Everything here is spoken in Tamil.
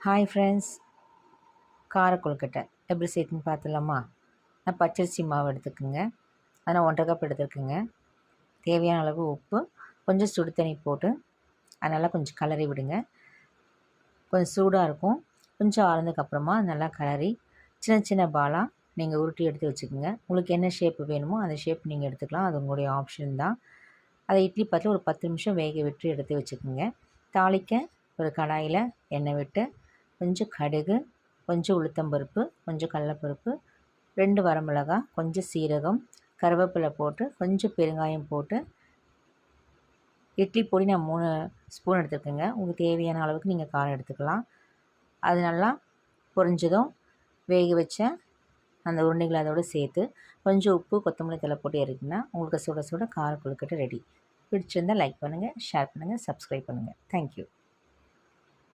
ஹாய் ஃப்ரெண்ட்ஸ், கார கொழுக்கட்டை எப்படி சேர்த்துன்னு பார்த்துலாமா? நான் பச்சரிசி மாவு எடுத்துக்கோங்க. அதை நான் 1½ கப் எடுத்துருக்குங்க. தேவையான அளவு உப்பு, கொஞ்சம் சுடு தண்ணி போட்டு அதனால் கொஞ்சம் கிளறி விடுங்க. கொஞ்சம் சூடாக இருக்கும். கொஞ்சம் ஆறுனதுக்கப்புறமா நல்லா கிளறி சின்ன சின்ன பாலாக நீங்கள் உருட்டி எடுத்து வச்சுக்கோங்க. உங்களுக்கு என்ன ஷேப்பு வேணுமோ அந்த ஷேப் நீங்கள் எடுத்துக்கலாம். அது உங்களுடைய ஆப்ஷன் தான். அதை இட்லி பாத்திரம் ஒரு 10 நிமிஷம் வேக விட்டு எடுத்து வச்சுக்கோங்க. தாளிக்க ஒரு கடாயில் எண்ணெய் விட்டு கொஞ்சம் கடுகு, கொஞ்சம் உளுத்தம்பருப்பு, கொஞ்சம் கடலைப்பருப்பு, 2 வரமிளகாய், கொஞ்சம் சீரகம், கருவேப்பிலை போட்டு கொஞ்சம் பெருங்காயம் போட்டு இட்லி பொடி நான் 3 ஸ்பூன் எடுத்துருக்கேங்க. உங்களுக்கு தேவையான அளவுக்கு நீங்கள் காரம் எடுத்துக்கலாம். அது நல்லா பொரிஞ்சதும் வேக வச்ச அந்த உருண்டைகளை அதோடு சேர்த்து கொஞ்சம் உப்பு, கொத்தமல்லி தழை போட்டு இறக்கினா உங்களுக்கு சுட சுட கார கொழுக்கட்டை ரெடி. பிடிச்சிருந்தால் லைக் பண்ணுங்கள், ஷேர் பண்ணுங்கள், சப்ஸ்கிரைப் பண்ணுங்கள். தேங்க்யூ.